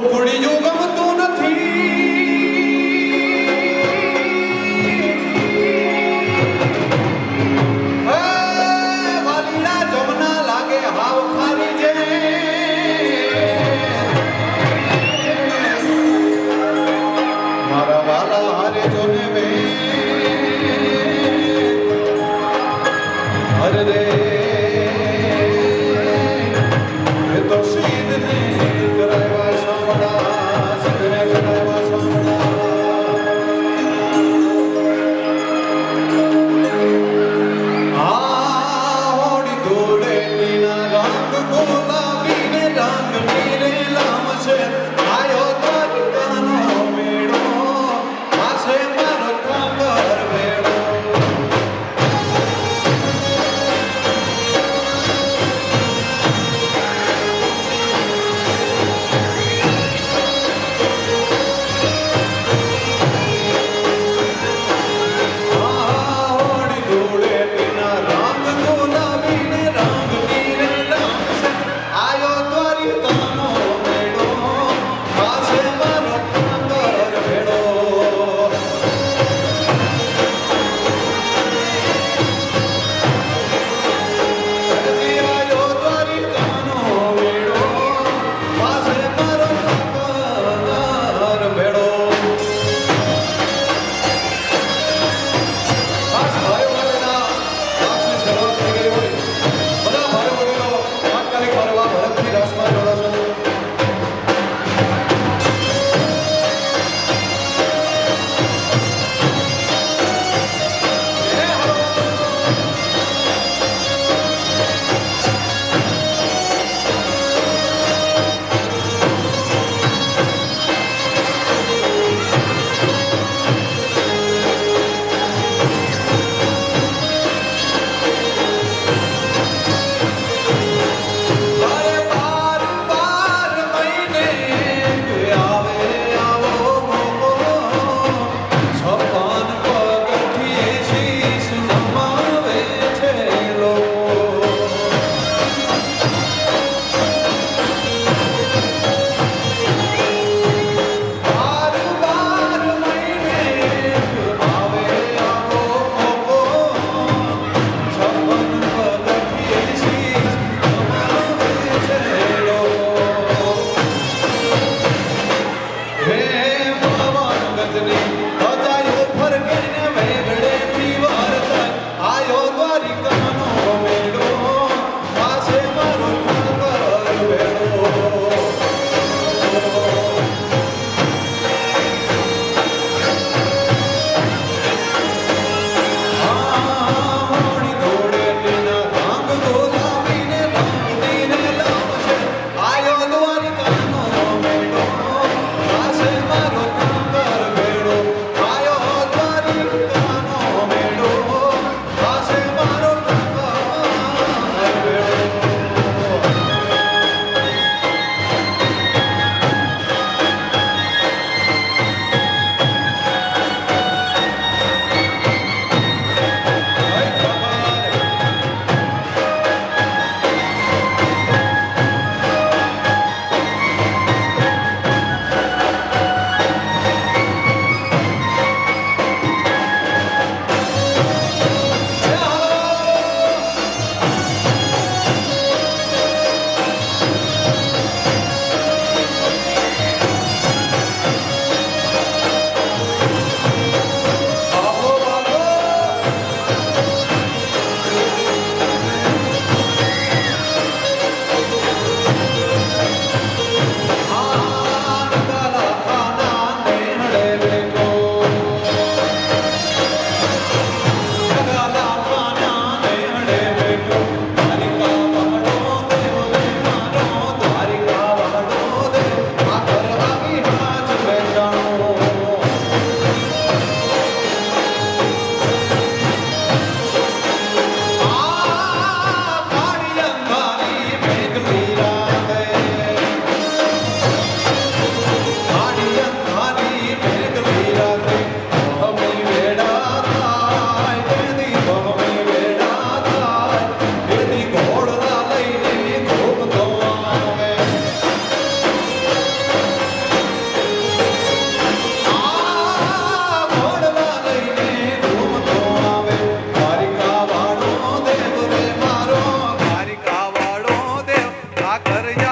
કુકડીયું ગમતું નથી વાલીડા જમના લાગે હાવ ખારી જે મારા વાલા હારે જોને વે અરે રે તો શીદ ને કરાવા શામડા સગને કરાવા શામડા આ હોડી દોડે નીના રંગ ગુલાબી ને રંગ નીરે લામશે આયો તારકાનો મેળો આસે મારો કાંગર મેળો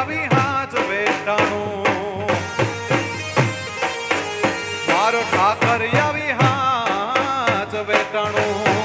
આવી હાથ વેટાણું મારો ઠાકર આવી હાથ વેટાણું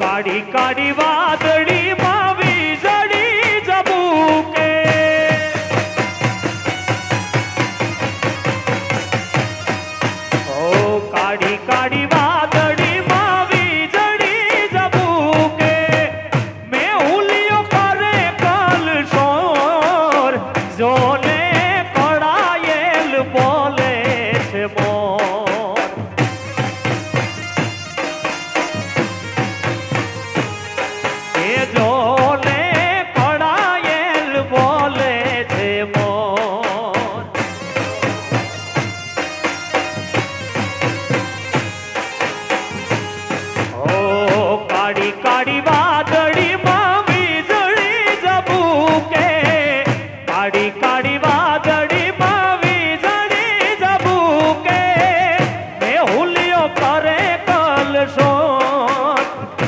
કાળી કાળી વાદળી માં વીજળી ઝબૂકે ઓ કાળી કાળી વાદળી માં વીજળી ઝબૂકે મેં હુલિયો કરે કાલ શોર જોને કળાયેલ બોલે છે મોર એ જોને કળાયેલ બોલે છે મોર ઓ કાળી કાળી વાદળીમાં વીજળી ઝબૂકે કાળી કાળી વાદળીમાં વીજળી ઝબૂકે મેહુલિયો કરે કલશોર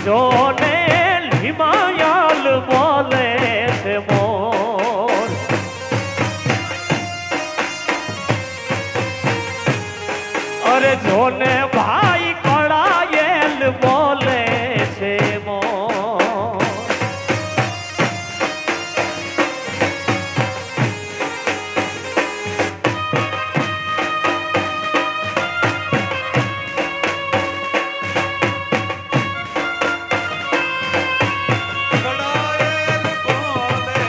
જોને હિમાયલ બોલે છે મોર અરે જોને ભાઈ કળાયેલ બોલે છે મોર કળાયેલ બોલે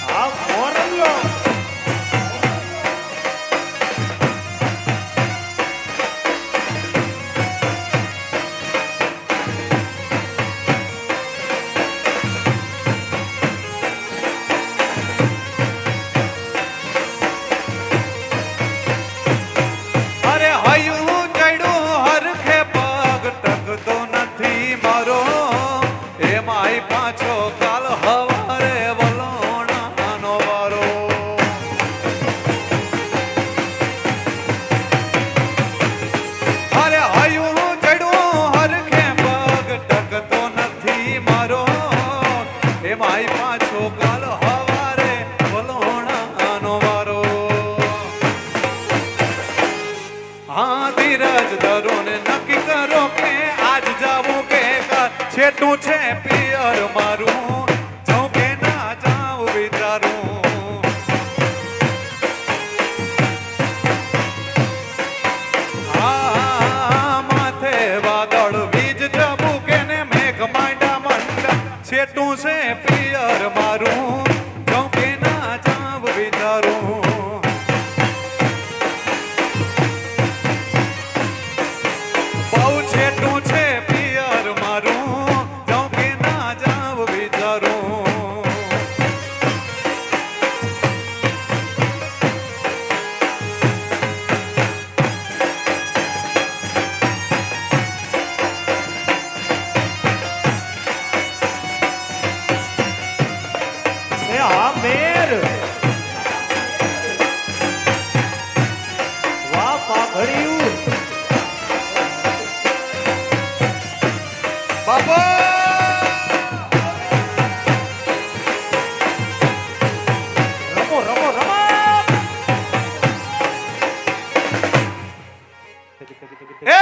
આ મોરલ્યો અરે હયું ચડ્યું હરખે પગ ટકતો નથી મારો એમાંય પાછો કાલ હવારે વલોણાનો વારો અરે હયું ચડ્યું હરખે પગ ટકતો નથી મારો એમાંય પાછો કાલ હવારે વલોણાનો વારો હા ધીરજ ધરો ને નક્કી કરો કે આજ જાવું કે કાલ છેટું છે પિયર મારું જાઉં કે ના જાઉં વિચારું હા માથે વાદળ વીજ જબું કે ને મેઘ માંડા મંડા છેટું છે પિયર મારું જાઉં કે ના જાઉં વિચારું બહુ છેટું છે પિયર મારું જાઉં કે ના જાવ વિચારું એ આ મેર વાહ પાઘડિયું બાબા રમો રમો રમો એ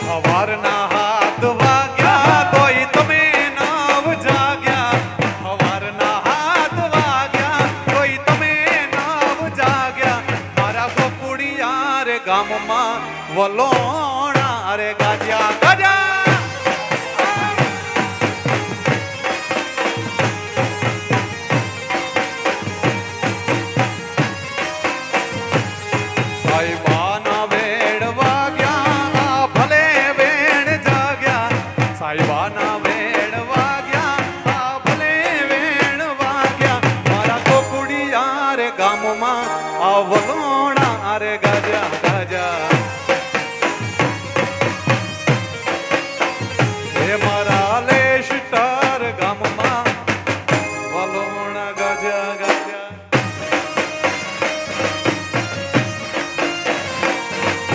હવારના હાથ વાગ્યા તોય તમે નવ જાગ્યા હવારના હાથ વાગ્યા તોય તમે નવ જાગ્યા મારા ગોકુડિયા રે ગામમાં વલોણા રે ગાજ્યા ગાજ્યા સાહેબાના વેડ વાગ્યા ભલે વેણ જાગ્યા સાહેબાના વેડ વાગ્યા ભલે વેણ વાગ્યા મારા ગોકુડિયા રે ગામમાં આ વલોણા રે ગાજ્યા ગાજ્યા હે મારા લેશટર ગામમાં વલોણા ગાજ્યા ગાજ્યા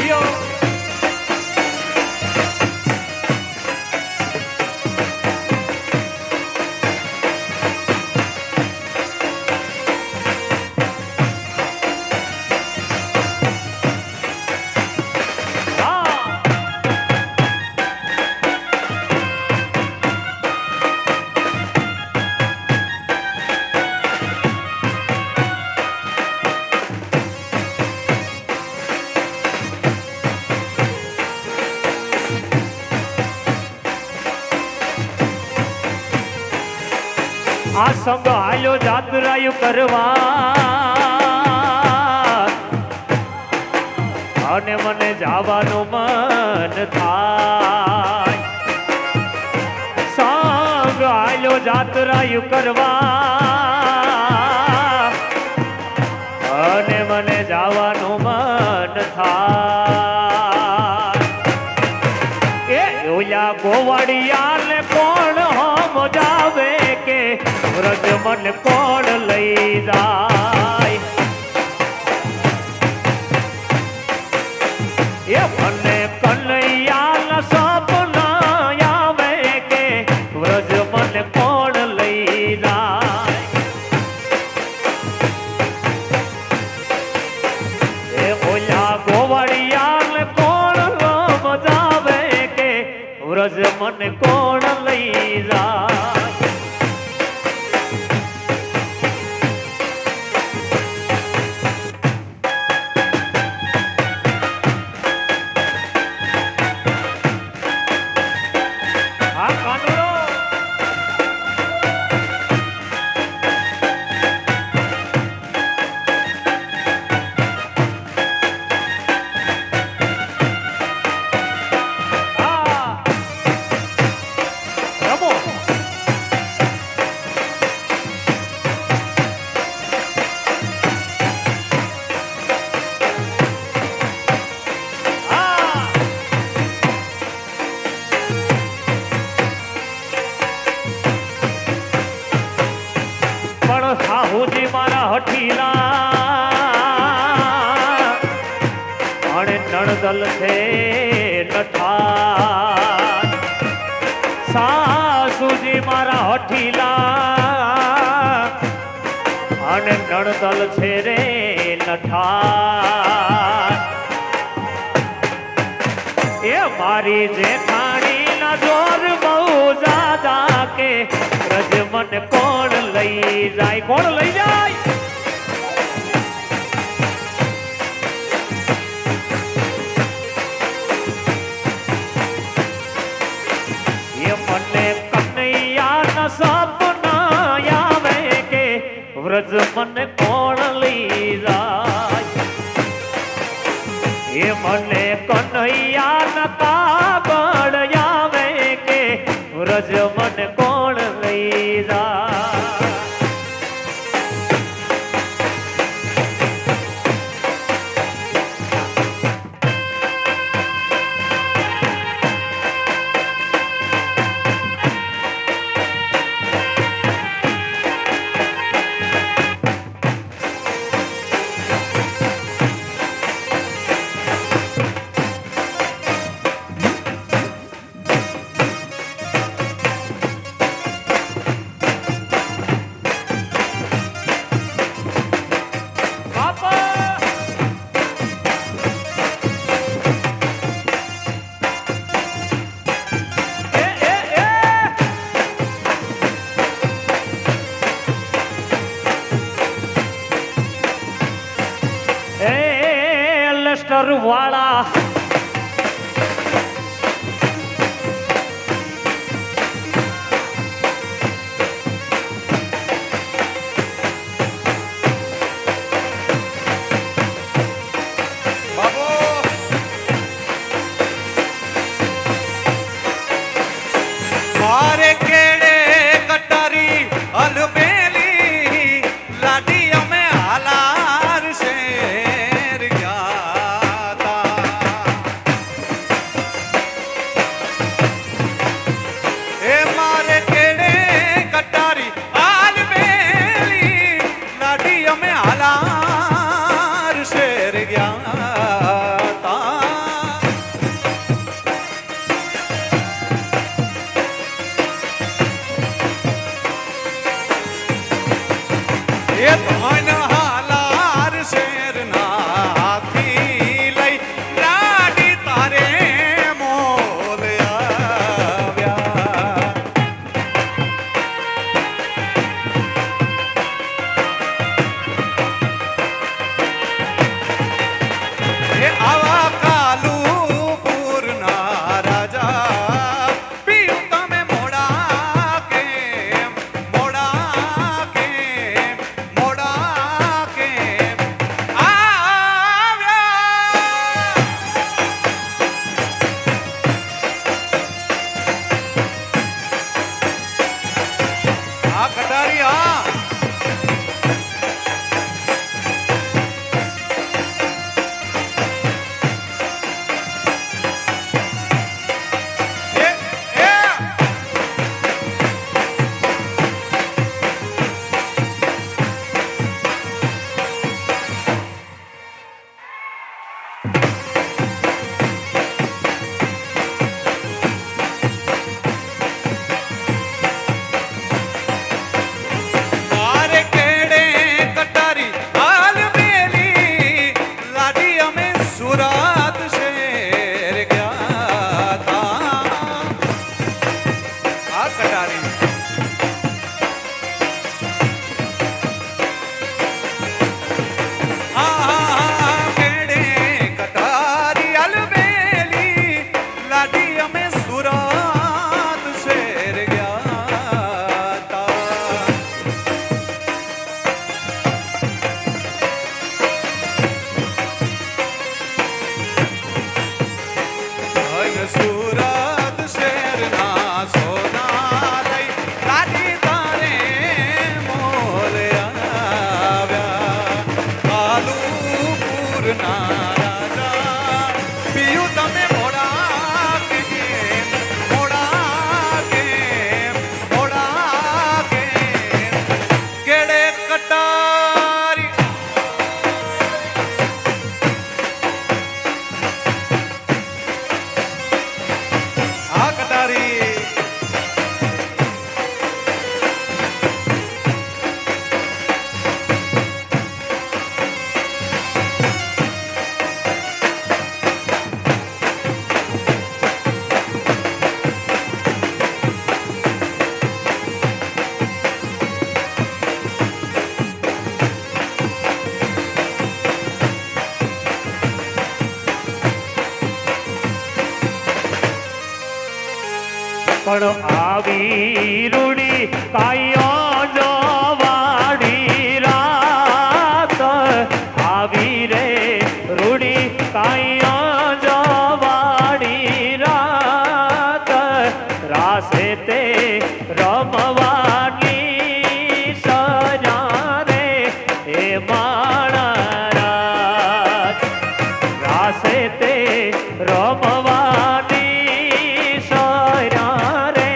યો આ સંગ હાલ્યો જાત્રાયું કરવા અને મને જવાનું મન થાય સંગ હાલ્યો જાત્રાયું કરવા અને મને જવાનું મન થાય એ ઓલા ગોવાળિયાને કોણ હમ જાવે કે વ્રજ મને કોણ લઈ જાય એ મને કનૈયાના સપના આવે કે વ્રજ મને કોણ લઈ જાય એ ઓલા ગોવાળિયાને કોણ મજાવે કે વ્રજ મને કોણ લઈ જાય સાહુજી મારા હઠીલા અને નણદલ છે નઠા સાસુજી મારા હઠીલા અને નણદલ છે રે નઠા એ મારી જેઠાણી ના જોર બહુ જાદા કે વ્રજ મને કોણ લઈ જાય કોણ લઈ જાય એ મને કનૈયાના સપના આવે કે વ્રજ મને કોણ લઈ જાય એ મને કનૈયાના કાગળ આવે કે વ્રજ મને કોણ લઈ જાય વાળા મારે કેડે કટારી અલબેલી લાડી અમે હાલાર શેર ગયા તા એ મારે કેડે કટારી અલબેલી લાડી અમે હાલાર શેર ગયા તા કટારી હા એ, એ. મારે કેડે કટારી હાલ મેલી લાડી અમે સુરત શહેર ગયા તા આ કટારી કેડે કટારી હાલ મેલી લાડી અમે સુરત શહેર ગયા તા અય સુરત શહેરના સોના લઈ લાડી તારે મોલ આવ્યા આલુપુરના રાજા પિયું તમે મોડા કેમ મોડા કેમ મોડા કેમ કેડે કટારી આ કટારી પણ આવી રૂડી કાયો જવાડી રાત આવી રે રૂડી કાયો જવાડી રાત રાસે તે રમવાની સજા રે એ માણા રાત રાસે તે રમવાની સજા રે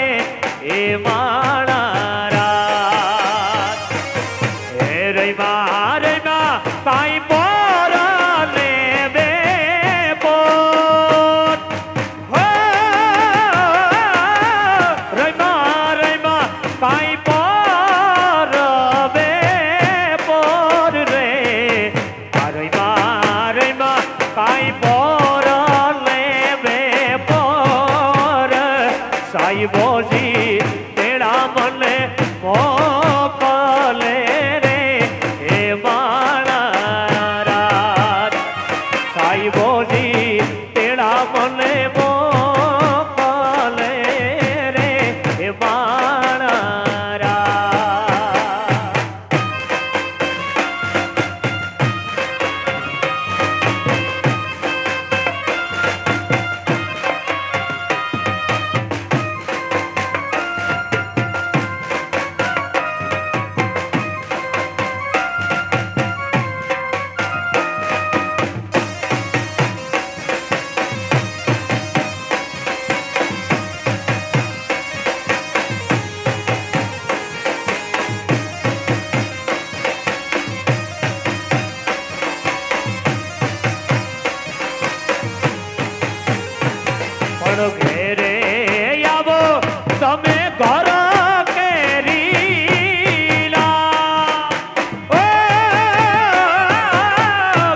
એ માણા રાત હે રૈમા કાંઈ પોર ને બે પોત હો રૈમા કાંઈ પોર બે પોર રે રૈમા કાંઈ પોર લે બે પોર સાહેબોજી તેડા મને મોકલે રે એ માણા રાત સાહેબોજી તેડા મને મોકલે રે એ માણા રાત પણ ઘેરે આવો તમે ઘર કેરીલા ઓ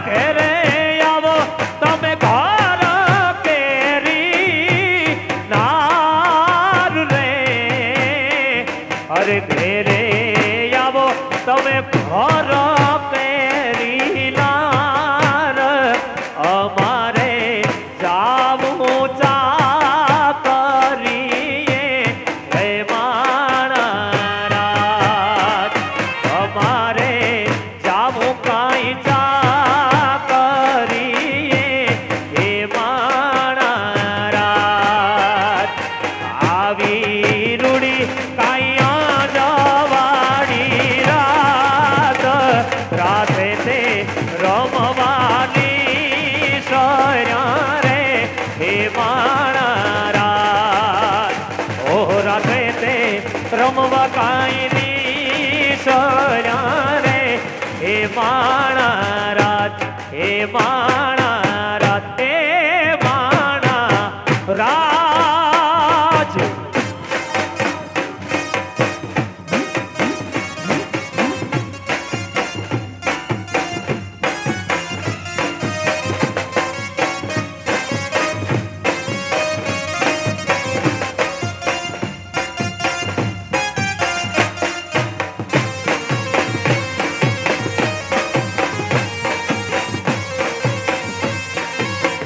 ઘેરે આવો તમે ઘર કેરી નાર રે અરે ઘેરે આવો તમે ઘર કેરી નાર અમારે જાવું ચા કરીએ હે માણા રાત અમારે જાવું કાંઈ ચા કરીએ હે માણા રાત આવી રૂડી કાંઈ જવા રમવા કાંઈ ની સર્યા રે હે માણા રાત હે માણા રાત હે માણા રાજ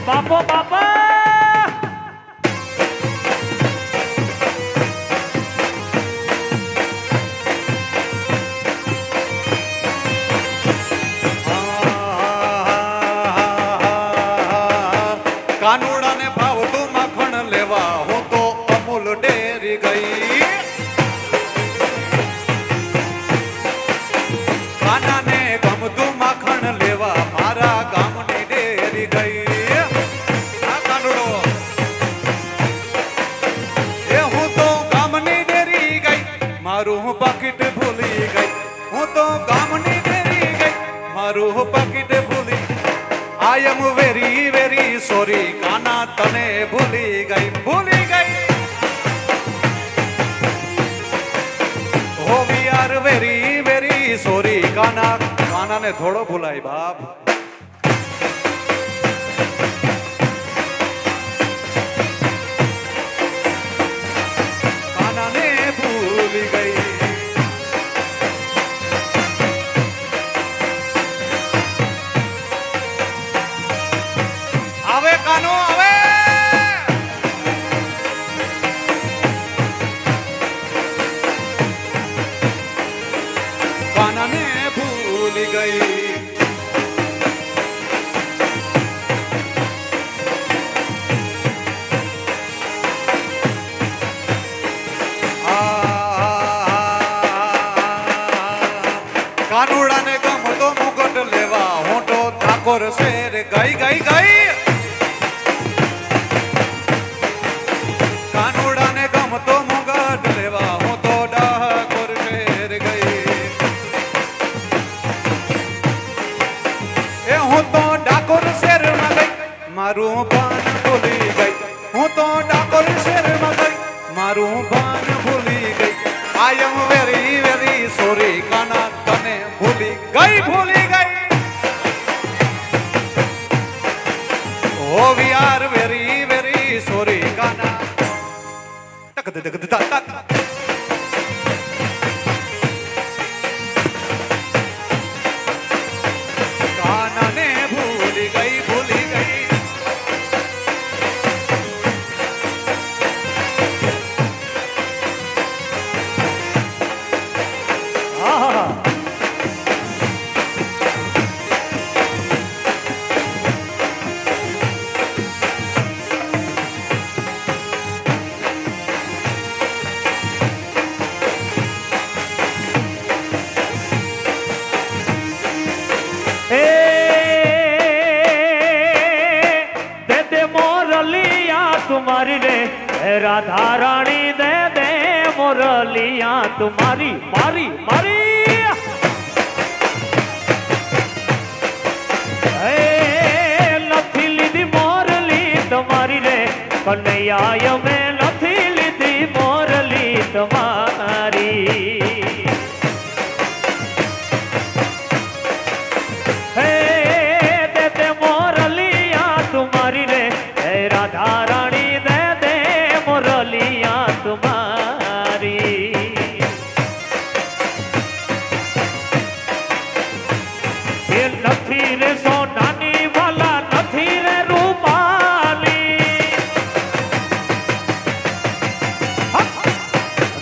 બાપો બાપા કાનુડાને ભાવતું માખણ લેવા હું તો અમૂલ ડેરી ગઈ કાનાને ગમતું માખણ લેવા મારા ગામની ડેરી ગઈ આ કાનુડો એ હું તો ગામની ડેરી ગઈ મારું પાકીટ ભૂલી ગઈ હું તો ગામની ડેરી ગઈ મારું પાકીટ ભૂલી I am very very sorry Kana તને ભૂલી ગઈ oh we are very very sorry કાનાને થોડો ભૂલાય બાપ કાનાને ભૂલી ગઈ આવે કાનો આવે કાનાને ભૂલી ગઈ કાનુડાને ગમતો મુગટ લેવા હું તો ઠાકોર શેર ગઈ ગઈ ગઈ કાનુડાને ગમતો મુગટ લેવા હું તો ઠાકોર શેર ગઈ એ હું તો ઠાકોર શેરમાં ગઈ મારું ભાન ભૂલી ગઈ હું તો ઠાકોર શેરમાં ગઈ મારું ભાન ભૂલી ગઈ I am very very sorry Kana તને ભૂલી ગઈ oh we are very very sorry Kana તક તક તક તક કાનાને ભૂલી ગઈ આહા तुम्हारी रे राधा रानी दे दे मुरलिया तुम्हारी मारी मारी लथी लीधी मोरली तुम्हारी रे कन्हैया में लथी लीधी मोरली तुम्हारी दे दे मोरलिया तुम्हारी रे राधा रानी दे दे मुरलिया तुम्हारी ये नथी रे सोनानी वाला नथी रे रूपाली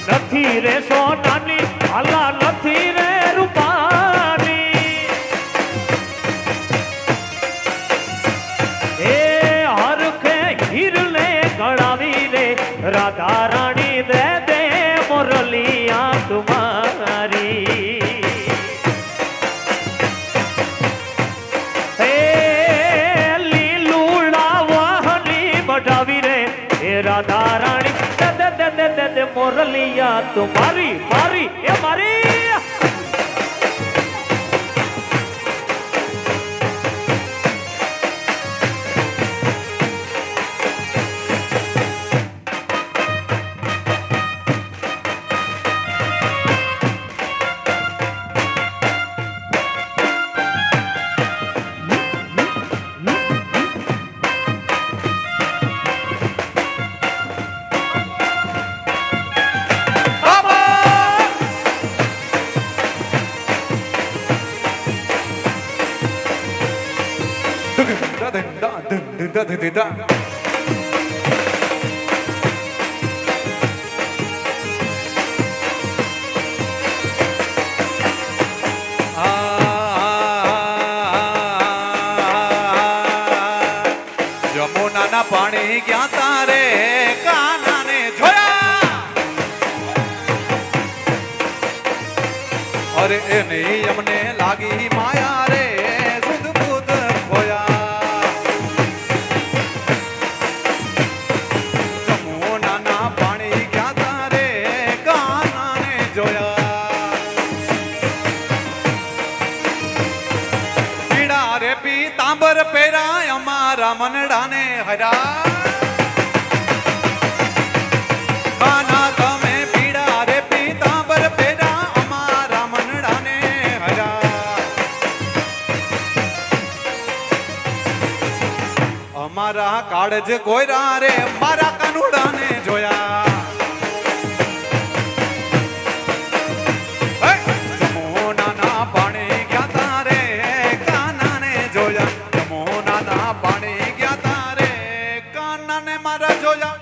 नथी रे सोनानी वाला नथी रे रूपाली हिरले गड़ावी रे राधा रानी दे दे मुरलिया तुम्हारी लीलूड़ा वाहनी बढ़ावी रे राधा रानी दे दे दे દે મોરલિયા તું મારી મારી એ મારી જમુનાના પાણી ગયા તારે કાનાને જોયા અરે એની અમને લાગી માયા રે સુધ બુધ ખોયા જમુનાના પાણી ગયા તારે કાનાને જોયા પીડા રે પીતાંબર પહેરા અમારા મનડાને હરા કાના તમે પીડા રે પીતાંબર પહેરા અમારા મનડાને હરા અમારા કાળજ ગોયરા રે મારા કાનુડાને જોયા જમુનાના પાણી ગયા તારે કાનાને જોયા જમુનાના પાણી ગયા તારે કાનાને મારા જોયા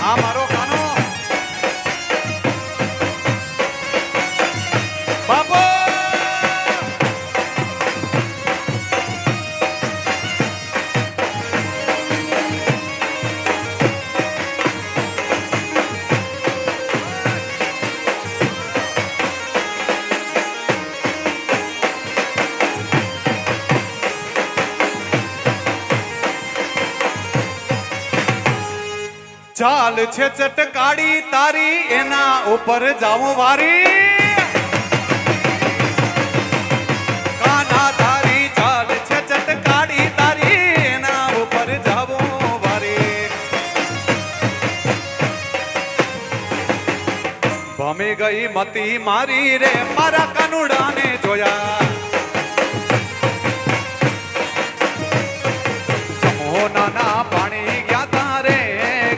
આ મારો કાનો બાપો ચાલ છે ચટકાડી તારી એના ઉપર જાઉં વારી કાના તારી ચાલ છે ચટકાડી તારી એના ઉપર જાઉં વારી ભમી ગઈ મતી મારી રે મારા કાનુડાને જોયા જમોનાના પાણી ગયા તારે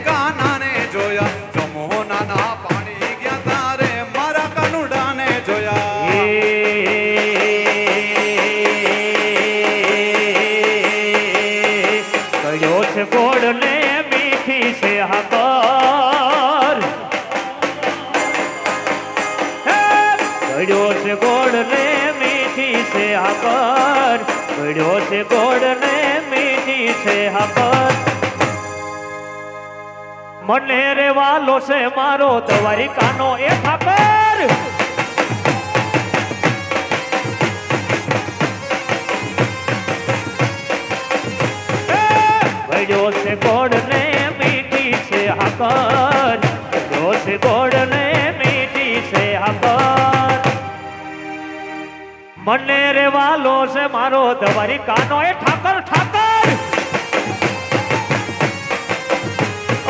કાનાને જોયા જમોનાના પાણી ગયા તારે મારા કાનુડાને જોયા કયો છે ગોળ ને મીઠી છે હાકર કયો છે ગોળ ને મીઠી છે હાકર કયો છે ગોળ ને મીઠી છે હાકર મને રે વાલો છે મારો તમારી કાનો એ ઠાકર ભડ્યો છે ગોળ ને મીઠી છે હાકર ભડ્યો છે ગોળ ને મીઠી છે હાકર મને રે વાલો છે મારો તમારી કાનો એ ઠાકર ઠાકર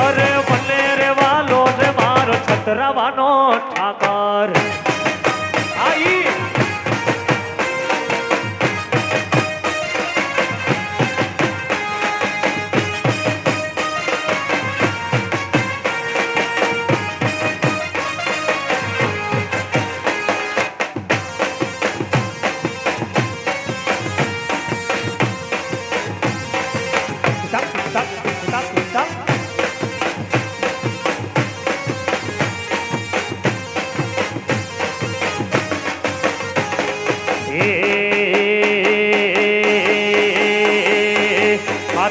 અરે મને રે વાલો છે મારો છતરાવાનો ઠાકર આઈ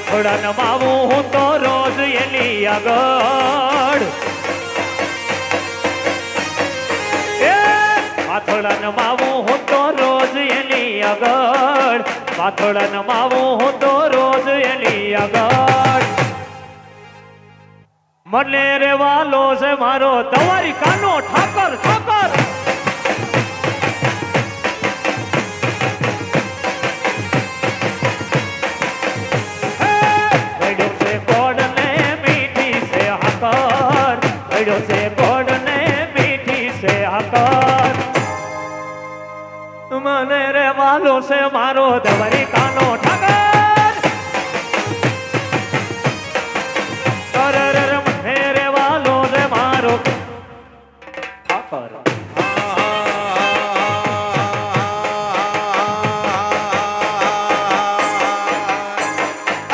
થોડા નમાવું હું તો રોજ એની આગળ થોડા નમાવું હું તો રોજ એની આગળ પાથોડા નમાવું હું તો રોજ એની આગળ મને રે વાલો છે મારો દવારી કાનો ઠાકર ઠાકર પડ્યો છે ગોડ ને મીઠી છે આકર મને રે વાલો છે મારો દવરી કાનો ઠાકર અરે રે મને રે વાલો છે મારો ઠાકર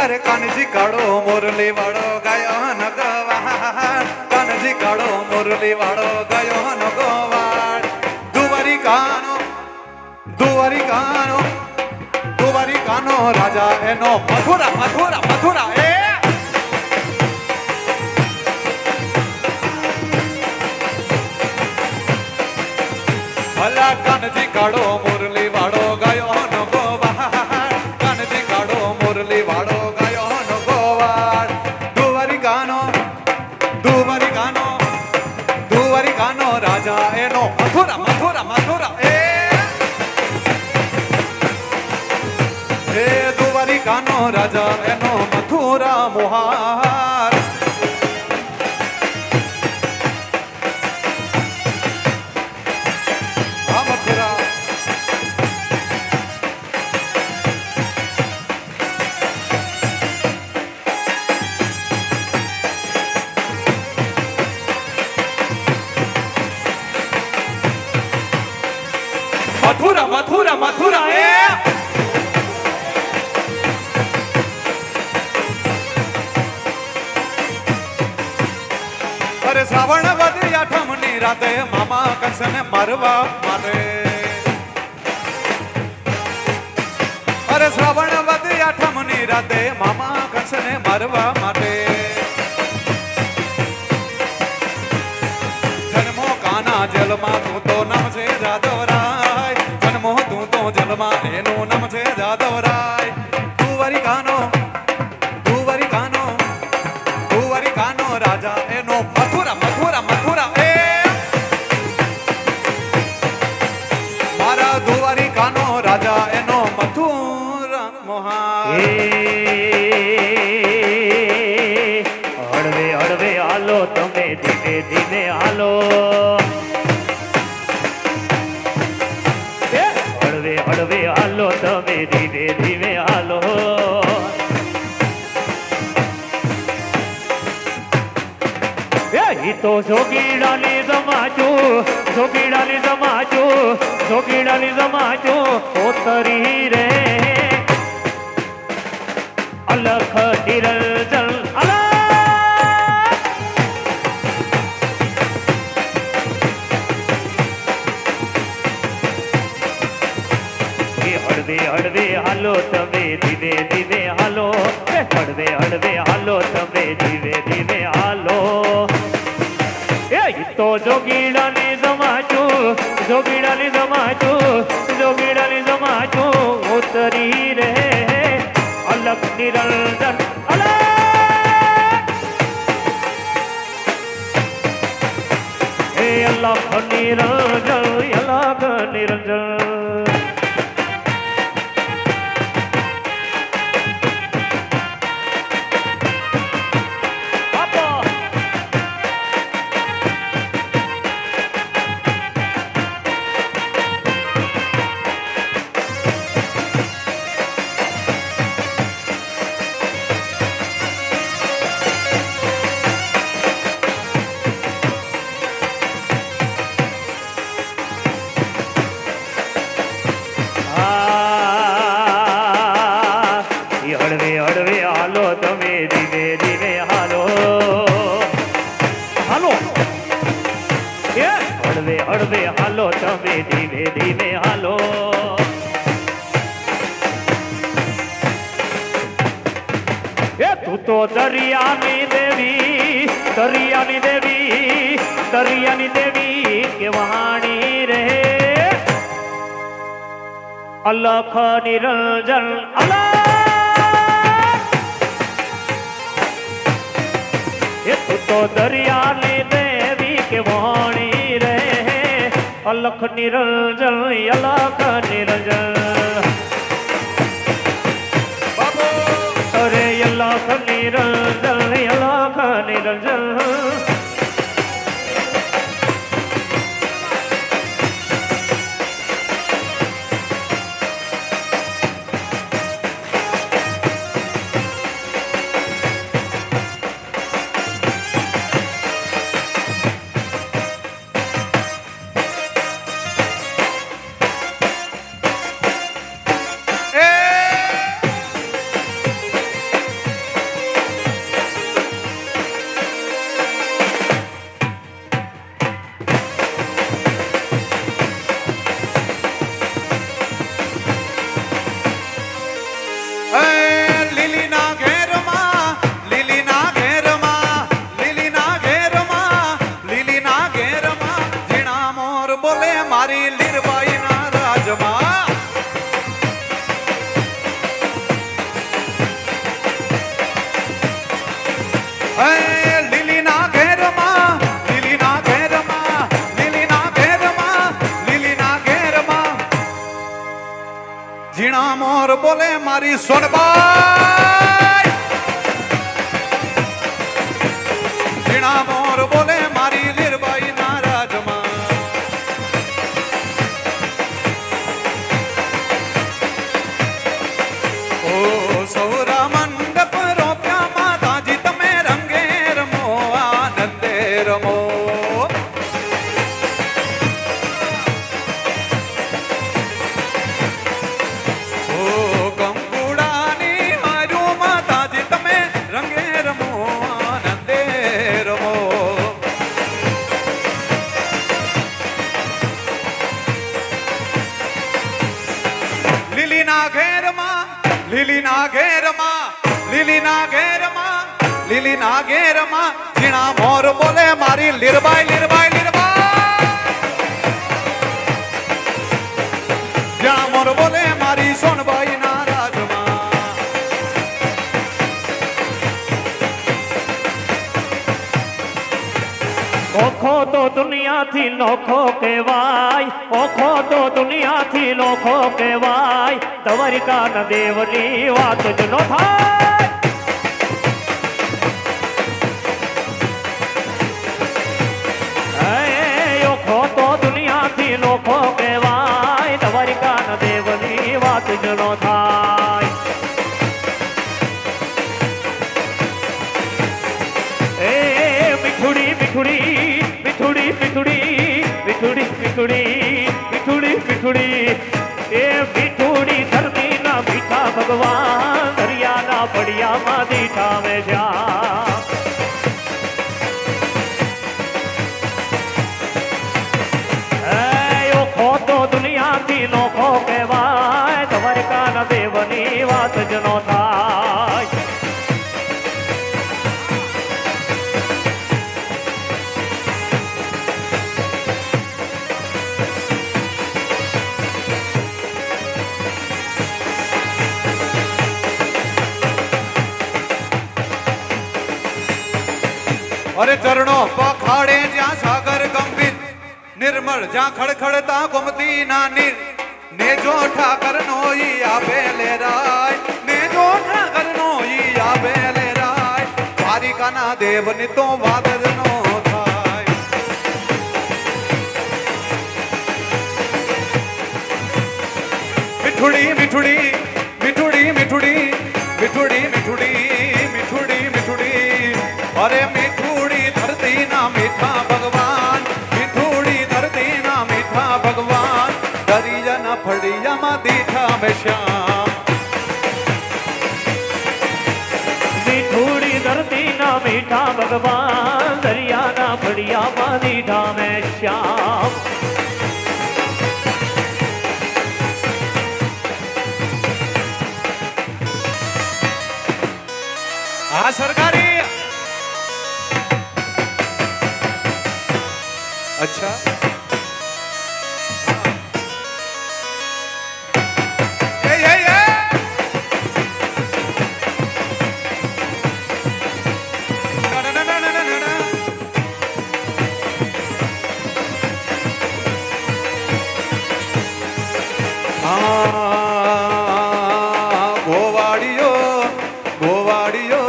અરે કાનજી કાળો મોરલી વાળો ગાયો ન ગવાડ કાનજી કાળો મોરલી વાળો ગાયો ન ગવાડ દુવારી કાનો દુવારી કાનો દુવારી કાનો રાજા એનો મથુરા મથુરા મથુરા એ ભલા કાનજી કાળો મોરલી વાળો ગાયો ન ગવાડ કાનજી કાળો મોરલી વાળો રાજા એનો મથુરા મથુરા મથુરા એ દ્વારિકાનો રાજા એનો મથુરા મોહાર આ મથુરા મથુરા મથુરા મથુરા એ અરે શ્રાવણ વદ આઠમની રાતે મામા કંસને મારવા માટે અરે શ્રાવણ વદ આઠમની રાતે મામા કંસને મારવા માટે જન્મો કાના જેલમાં તું તો નામ છે જાદવરાય જન્મો તું તો જેલમાં એનું નામ છે જાદવરાય દુવારી કાનો દુવારી કાનો દુવારી કાનો રાજા એનો મથુરા મથુરા મથુરા એ મારા દુવારી કાનો રાજા એનો મથુરા મોહા હળવે હળવે હાલો તમે ધીમે ધીમે હાલો હળવે હળવે હાલો તમે ધીમે ધીમે હાલો ઈ તો જોગીડાની જમાજો પોતરી રે અલખ નિરંજન હળવે હળવે હાલો તમે ધીમે ધીમે હાલો હળવે હળવે હાલો તમે ધીમે ધીમે હાલો એ તો જોગીડાની જમાજો ઉતરી રે અલગ નિરંજન હે અલગ નિરંજન હળવે હળવે હાલો તમે ધીમે ધીમે હાલો હાલો હળવે હળવે હાલો તમે ધીમે ધીમે હાલો તું તો દરિયાની દેવી કેવાણી રે અલખ નિરંજન અલખ એ તું તો દરિયાની દેવી કે વાણી રે અલખ નિરંજન અલખ નિરંજન બાબો અરે અલખ નિરંજન અલખ નિરંજન મારી લીરબાઈના રાજમાં લીલીના ઘેરમાં લીલીના ઘેરમાં લીલીના ઘેરમાં લીલીના ઘેરમાં ઝીણા મોર બોલે મારી સોનબાઈ ઝીણા મોર બોલે મારી લીરબાઈના રાજમાં સૌરા મંડપ રોપ્યા માતાજી તમે રંગે રમો આનંદે રમો ઓ કંકુડાની હારું માતાજી તમે રંગે રમો આનંદે રમો લીલીના ઘેરમાં લીલીના ઘેરમાં લીલીના ઘેરમાં લીલીના ઘેરમાં ઝીણા મોર બોલે મારી લીરબાઈ લીરબાઈ લીરબાઈ ઝીણા મોર બોલે મારી સોનબાઈના રાજમાં ઓખો તો દુનિયાથી નોખો કહેવાય ઓખો તો દુનિયાથી નોખો કહેવાય દ્વારિકાના દેવની વાત જ નો થાય ઓખો તો દુનિયાથી નોખો કહેવાય દ્વારિકાના દેવની વાત જ નો થાય એ મીઠુડી મીઠુડી મીઠુડી મીઠુડી મીઠુડી મીઠુડી મીઠુડી મીઠુડી એ મીઠુડી ધરતીના મીઠા ભગવાન દરિયાના પડિયામાં દીઠા મેં જ્યાં ઓખો તો દુનિયાથી નોખો કહેવાય દ્વારકાના દેવની વાત જ નો થાય અરે ચરણો પખાડે જ્યાં સાગર ગંભીર નિર્મળ જ્યાં ખડખડતા ગોમતી ના નીર ને જો ઠાકર નો ઈ આપે લેરાય ને જો ઠાકર નો ઈ આપે લેરાય દ્વારિકાના દેવની તો વાત જ નો થાય મીઠુડી મીઠુડી મીઠુડી મીઠુડી મીઠુડી મીઠુડી મીઠુડી મીઠુડી અરે મીઠુડી ધરતી ના મીઠા ભગવાન મીઠુડી ધરતી ના મીઠા ભગવાન દરિયાના ફળિયામાં દીઠા મેં શ્યામ મીઠુડી ધરતીના મીઠા ભગવાન દરિયાના ફળિયામાં દીઠા મેં શ્યામ આ સરકારી અચ્છા ગોવાડિયો ગોવાડિયો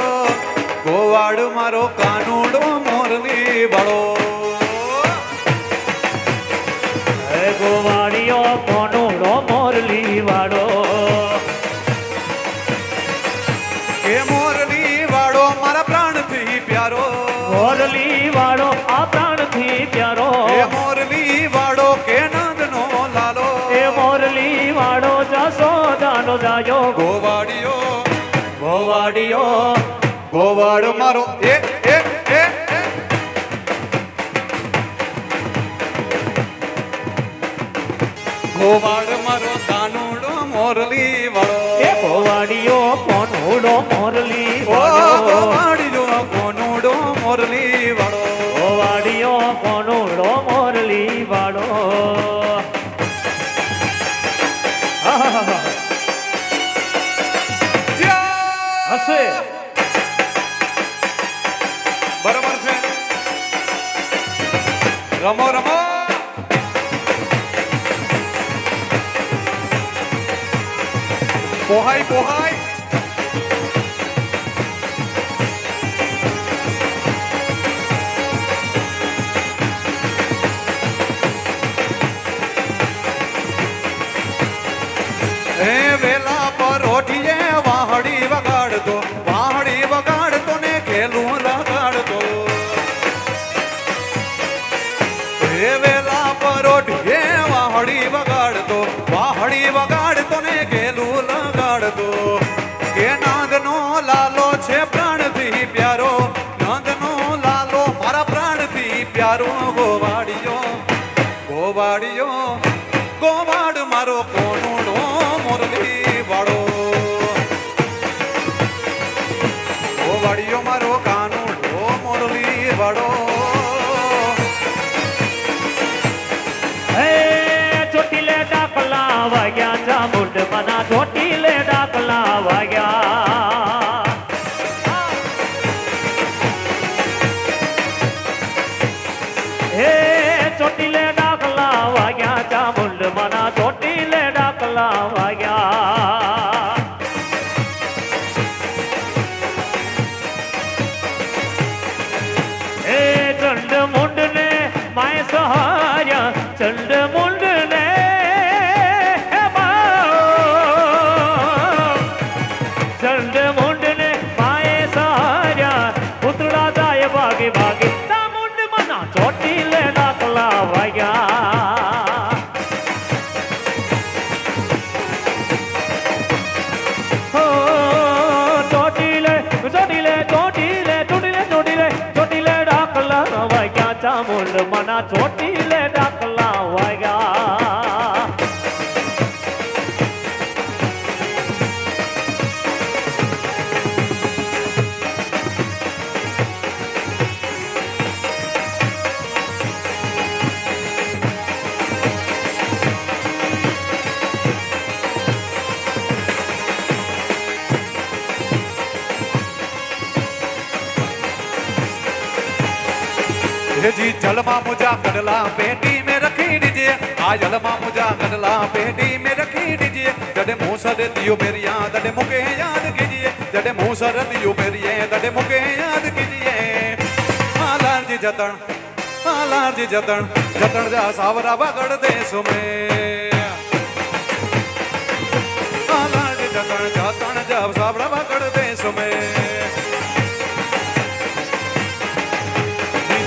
ગોવાડ મારો કાનુડો મોરલી વાળો હે ગોવાળિયો કોનુડો મોરલી વાળો કે મોરલી વાળો મારા પ્રાણથી પ્યારો મોરલી વાળો આ પ્રાણથી પ્યારો એ મોરલી વાળો કે નંદનો લાલો એ મોરલી વાળો જસોદાનો જાયો ગોવાડિયો ગોવાળિયો ગોવાડ મારો એ એ એ એ. ગોવાડ મારો કાનુડો મોરલી વાળો એ ગોવાળિયો કોનુડો મોરલી ઓ વાળો ગોવાડિયો કોનુડો મોરલી વાળો ગોવાળિયો કોનુડો મોરલી વાળો આહાહા. હશે બરોબર છે રમો રમો પોહાય પોહાય એ વેલા પર ઓઠીએ વાહડી વગાડતો ને ખેલું લગાડતો એ વેલા પર ઓઠીએ વાહડી વગાડતો ને ખેલું લગાડતો કે નાંદનો લાલો છે પ્રાણથી પ્યારો નાંદનો લાલો મારા પ્રાણથી પ્યારો ગોવાડિયો ગોવાડિયો ગોવાડ મારો કોનુડો મોરલી વાળો ગોવાડિયો મારો કાનુડો મોરલી વાળો હે ચોટીલે ડાકલા વાગ્યા ચામુંડ મના ચોટીલે ડાકલા વાગ્યા હે ચોટીલે ડાકલા વાગ્યા ચામુંડ મના ચોટીલે ડાકલા વાગ્યા હે ચંડ મુંડ ને માય સહાર્યા ચંડ મુંડ ને ચંડ મુંડ ને માય સહાર્યા પુતળા જાય ભાગે ભાગે ચામુંડ મના ચોટીલે ડાકલા વાગ્યા હો ચોટીલે ચોટીલે ચોટીલે ચોટીલે ચોટીલે ચોટીલે ડાકલા વાગ્યા ચામુંડ મના ચોટીલે ડાકલા વાગ્યા जी जलमा मुझा कडला पेटी में रखी दीजिए आ जलमा मुझा कडला पेटी में रखी दीजिए जडे मुँह सर दियो मेरी याद दडे मुके याद कीजिए जडे मुँह सर दियो मेरी दडे मुके याद कीजिए आलार जी जतन जतन जा सावरा बगड़ देश में आलार जी जतन जा सावरा बगड़ देश में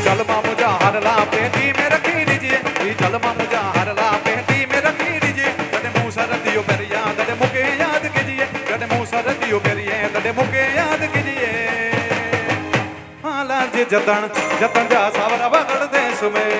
जलमा मुझा हरला पेटी में रखी दीजिए जलमा मुझा हरला पेटी में रखी दीजिए जडे मुँह सर दियो मेरी याद दडे मुके याद कीजिए जडे मुँह सर दियो मेरी दडे मुके याद कीजिए हालार जी जतन जा सावरा बगड़ देश में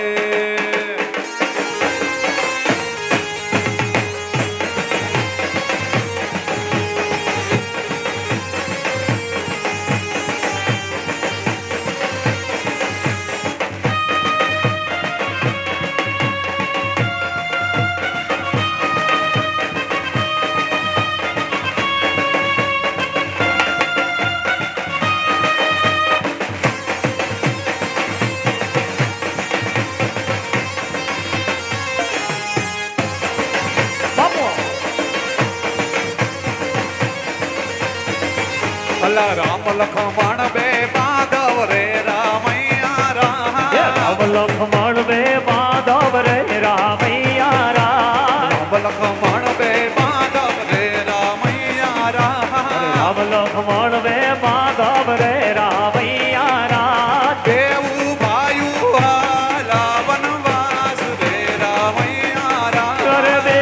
અલા રામ લખમણ બે માધવ રે રામૈયા હે રામ રામ લખમણ બે માધવ રે રામૈયા રામ રામ લખમણ બે માધવ રે રામૈયા રામ રામ લખમણ બે માધવ રે રામૈયા રામ દેવું ભાયુ હાલા વનવાસ રે રામૈયા રામ કરે બે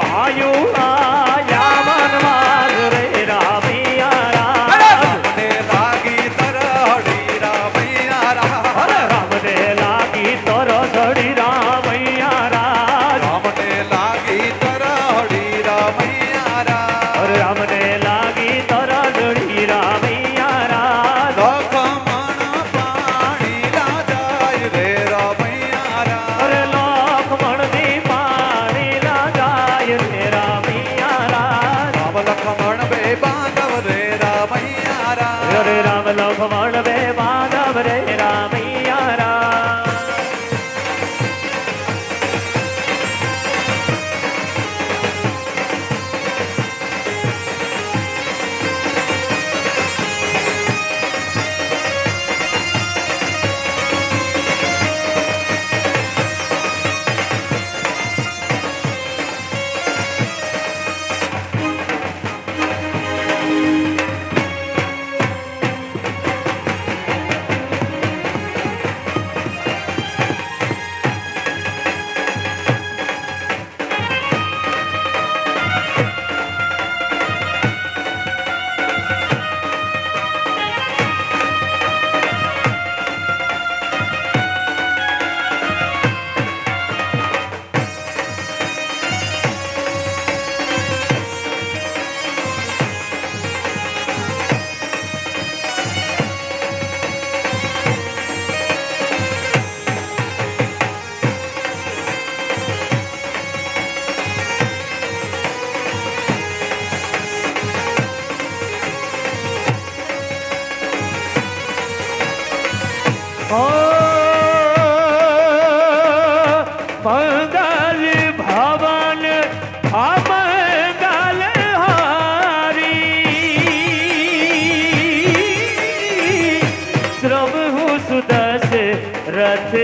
ભાયુ આયા વનવાસ રે રામૈયા રામ રામને લાગી તરહડી રામૈયા રામ રામને લાગી તર સડી રામૈયા રામ રામને લાગી તરહડી રામૈયા રામ રામને લાગી તર સડી રામૈયા રામ લખમણ પાણી લાજાય રે રામૈયા રામ લખમણ ની પાણી લાગાય રે રામૈયા રામ રામ લખમણ બે બાંધવ રે રામૈયા રામ અરે રામ લખમણ બે માધવ રે રામૈયા રામ મંગલ ભવન અમંગલ હારી પ્રભુ સુદસ રથ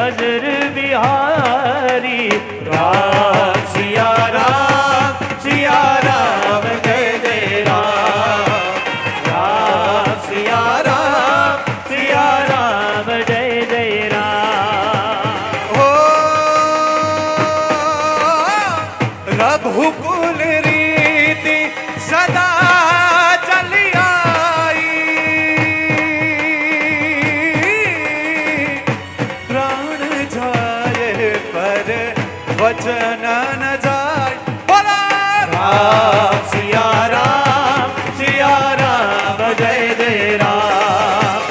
અજર બિહારી રામ સિયા રામ જય જય રામ રામ સિયા રામ જય જય રામ હો રઘુકુલ રીતિ સદા ચલી આઈ પ્રાણ જાય પર વચન ન જાય બોલા રામ સિયા રામ જય જય રામ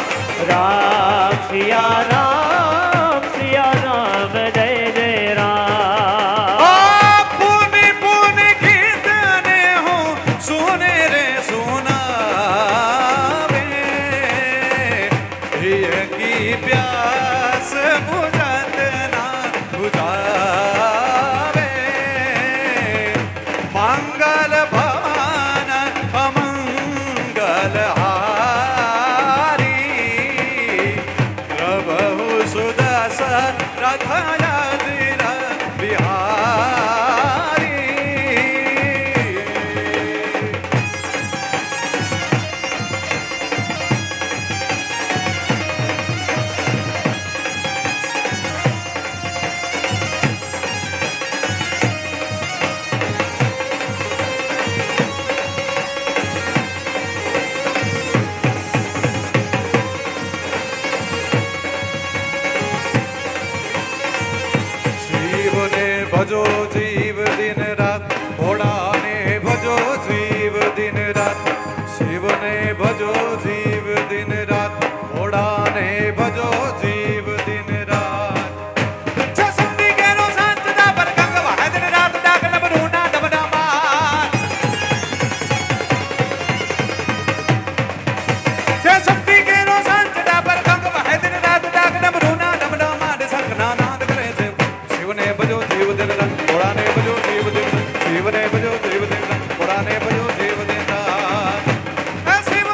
રામ સિયા રામ જય જય રામ પુની પુની ગીત ને હું સુને રે સુનાવે પ્રિય કી પ્યાસ બુઝત ના બુઝાવે મંગલ ભવન અમંગલ હારી પ્રભુ સુદસ રથયા દિલ બિહારી શિવને ભજો જીવ દિન રાત ભોળાને ભજો જીવ દિન રાત શિવને ભજો જીવ દિન રાત ભોળાને ભજો જીવ દિન રાત જસંદી કેરો સંતના પર ગંગ વહે દિન રાત ડાકલ બરુના દબદમા જસંદી કેરો સંતના પર ગંગ વહે દિન રાત ડાકલ બરુના દબદમા દે સંગના નાદ કરે છે શિવને ભજો જીવ દિન રાત ભોળાને ભજો જીવ દિન રાત શિવને ભજો જીવ દિન રાત ભોળાને ભજો જીવ દિન રાત શિવ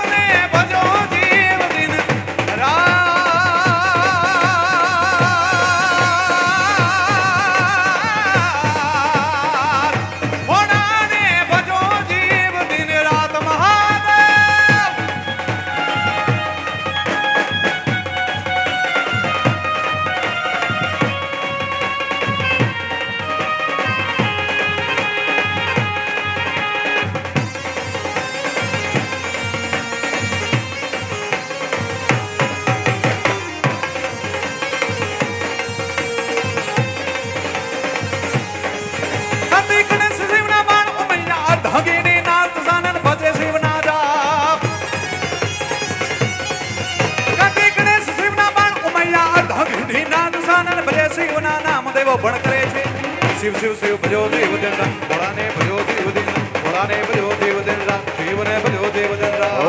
शिव शिव शिव भजो देव दिन रात भोला ने भजो देव दिन रात भोला ने भजो देव दिन रात शिव ने भजो देव दिन रात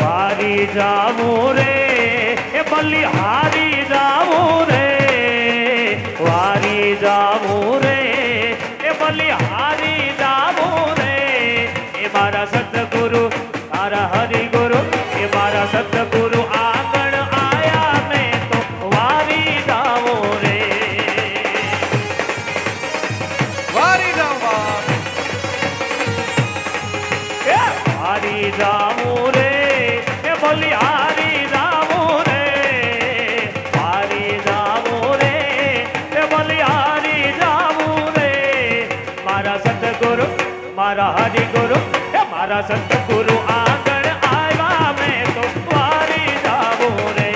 વારી જાવું રે એ બલી હારી જાવું રે વારી જાવું રે એ બલી હારી જાવું રે એ મારા સતગુરુ મારા હરિગુરુ એ મારા સતગુરુ આગળ આયા મેં તો વારી જાવું રે વારી જાવા એ હારી જાવું રે એ બોલી હારી જાવું રે હારી જાવું રે એ બોલી હારી જાવું રે મારા સતગુરુ મારા હરિગુરુ એ મારા સતગુરુ આગળ આવ્યા મેં તો વારી જાવું રે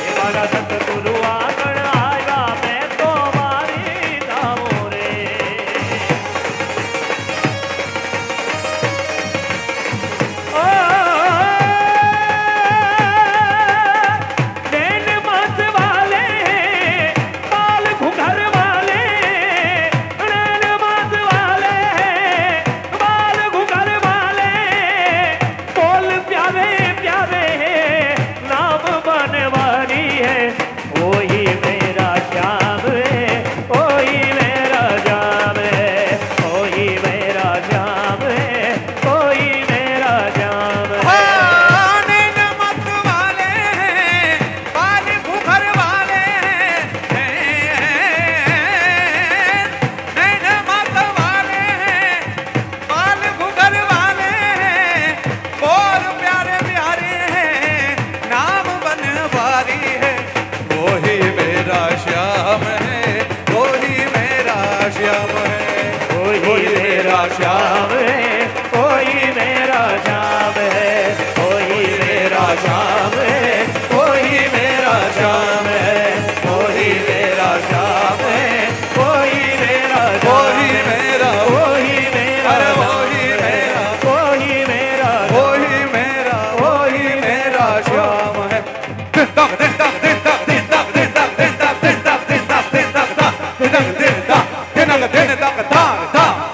એ મારા સતગુરુ આગળ આવ્યા મેં તો વારી જાવું રે नैन मत वाले बाल घुंघर वाले नैन मत वाले बाल घुंघर वाले बोल प्यारे प्यारे नाम बनवारी है वही मेरा श्याम है वही मेरा श्याम है वही मेरा श्याम है वही मेरा श्याम है नैन मत वाले बाल घुघर वाले नैन मत वाले बाल घुघर वाले बोल प्यारे प्यारे नाम बनवारी है वही मेरा श्याम है वही मेरा श्याम है कोई मेरा श्याम है कोई मेरा श्याम है कोई मेरा श्याम है कोई मेरा श्याम है कोई मेरा श्याम है कोई मेरा वही मेरा कोई मेरा अरे वही मेरा कोई मेरा वही मेरा वही मेरा श्याम है दिन तक दिन तक दिन तक दिन तक दिन तक दिन तक दिन तक दिन तक दिन तक दिन तक दिन तक दिन तक दिन तक दिन तक